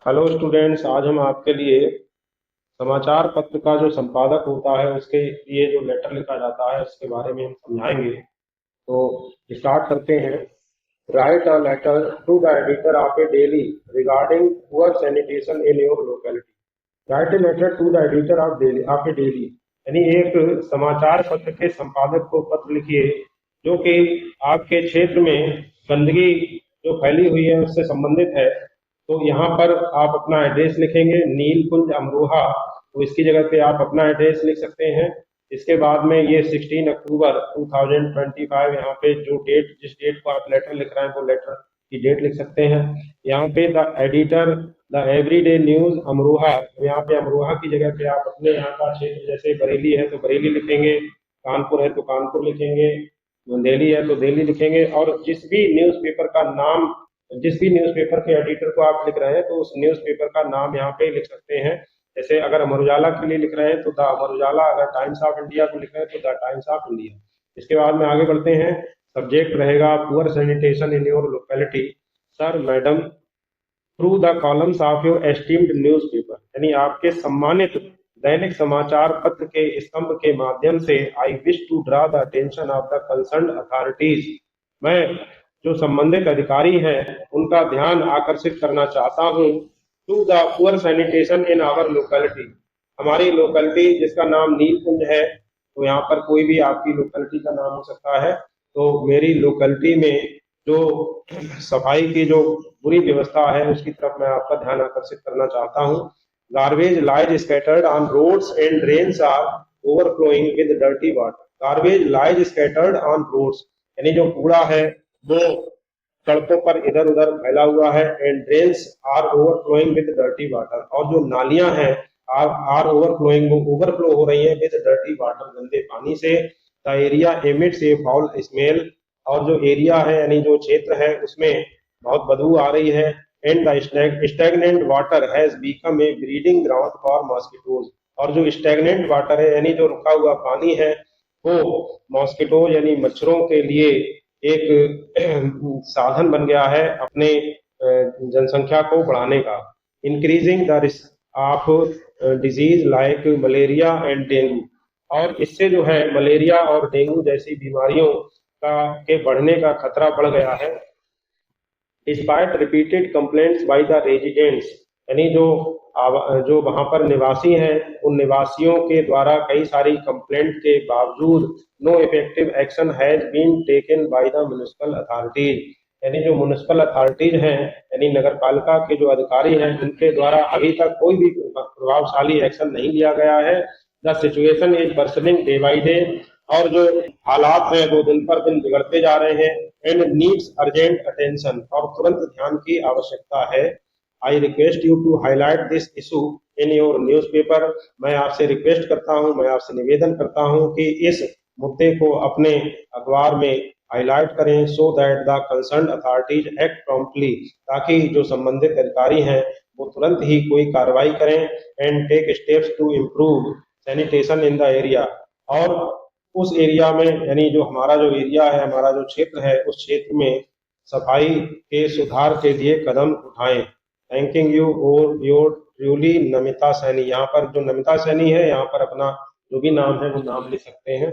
Hello students, आज हम आपके लिए समाचार पत्र का जो संपादक होता है उसके लिए जो लेटर लिखा जाता है उसके बारे में हम समझाएंगे। तो स्टार्ट करते हैं। Write a letter to the editor of a daily regarding poor sanitation in your locality. Write a letter to the editor of a daily, यानी एक समाचार पत्र के संपादक को पत्र लिखिए जो कि आपके क्षेत्र में गंदगी जो फैली हुई है उससे संबंधित है। तो यहाँ पर आप अपना एड्रेस लिखेंगे, नीलकुंज अमरोहा। तो इसकी जगह पे आप अपना एड्रेस लिख सकते हैं। इसके बाद में ये 16 अक्टूबर 2025, यहाँ पे जो डेट, जिस डेट को आप लेटर लिख रहे हैं वो लेटर की डेट लिख सकते हैं। यहाँ पे the editor the everyday news Amroha, तो यहाँ पे अमरोहा की जगह पे आप अपने यहाँ का क्षेत्र, जैसे बरेली है तो बरेली लिखेंगे, कानपुर है तो कानपुर लिखेंगे, दिल्ली है तो दिल्ली लिखेंगे। और जिस भी न्यूज़पेपर के एडिटर को आप लिख रहे हैं तो उस न्यूज़पेपर का नाम यहाँ पे लिख सकते हैं। जैसे अगर अमर उजाला के लिए लिख रहे हैं तो द अमर उजाला, अगर टाइम्स ऑफ इंडिया को लिख रहे हैं तो द टाइम्स ऑफ इंडिया। इसके बाद में आगे बढ़ते हैं। सब्जेक्ट रहेगा poor sanitation in your locality. Sir madam, through the columns of your esteemed newspaper, यानी आपके सम्मानित दैनिक समाचार पत्र के स्तंभ के माध्यम से, I wish to draw the attention of the concern authorities, मैं जो संबंधित अधिकारी हैं उनका ध्यान आकर्षित करना चाहता हूँ, to the poor sanitation in our locality, हमारी लोकेलिटी जिसका नाम नीलकुंज है। तो यहाँ पर कोई भी आपकी लोकेलिटी का नाम हो सकता है। तो मेरी लोकेलिटी में जो सफाई की जो बुरी व्यवस्था है उसकी तरफ मैं आपका ध्यान आकर्षित करना चाहता हूँ। Garbage lies scattered on roads and drains are overflowing with dirty water. Garbage lies scattered on roads, यानी जो कूड़ा है वो सड़कों पर इधर उधर फैला हुआ है। And drains are overflowing with dirty water, और जो नालियां हैं आर ओवरफ्लोइंग, वो ओवरफ्लो हो रही है विद डर्टी वाटर, गंदे पानी से। The area emits a foul smell, और जो एरिया है यानी जो क्षेत्र है उसमें बहुत बदबू आ रही है। And the stagnant water has become a breeding ground for mosquitoes, और जो स्टैगनेंट वाटर है यानी जो रुका हुआ पानी है वो मॉस्किटो यानी मच्छरों के लिए एक साधन बन गया है अपने जनसंख्या को बढ़ाने का। Increasing the risk of disease like malaria and dengue, और इससे जो है मलेरिया और डेंगू जैसी बीमारियों का के बढ़ने का खतरा बढ़ गया है। Despite repeated complaints by the residents, यानी जो वहां पर निवासी हैं उन निवासियों के द्वारा कई सारी कंप्लेंट के बावजूद no effective action has been taken by the municipal authorities, यानी जो म्युनिसिपल अथॉरिटीज हैं यानी नगर पालिका के जो अधिकारी हैं उनके द्वारा अभी तक कोई भी प्रभावशाली एक्शन नहीं लिया गया है। The situation is worsening day by day, और जो हालात हैं वो दिन पर दिन बिगड़ते जा रहे हैं। एंड नीड्स अर्जेंट अटेंशन, और तुरंत ध्यान की आवश्यकता है। I request you to highlight this issue in your newspaper, मैं आपसे रिक्वेस्ट करता हूं, मैं आपसे निवेदन करता हूं कि इस मुद्दे को अपने अखबार में हाईलाइट करें, so that the concern authorities act promptly, ताकि जो संबंधित अधिकारी हैं वो तुरंत ही कोई कार्रवाई करें। And take steps to improve sanitation in the area, और उस एरिया में यानी जो हमारा जो एरिया है, हमारा जो क्षेत्र है, उस क्षेत्र में सफाई के सुधार के लिए कदम उठाएं। थैंकिंग यू और योर ट्रूली नमिता सैनी, यहाँ पर जो नमिता सैनी है यहाँ पर अपना जो भी नाम है वो नाम लिख सकते हैं।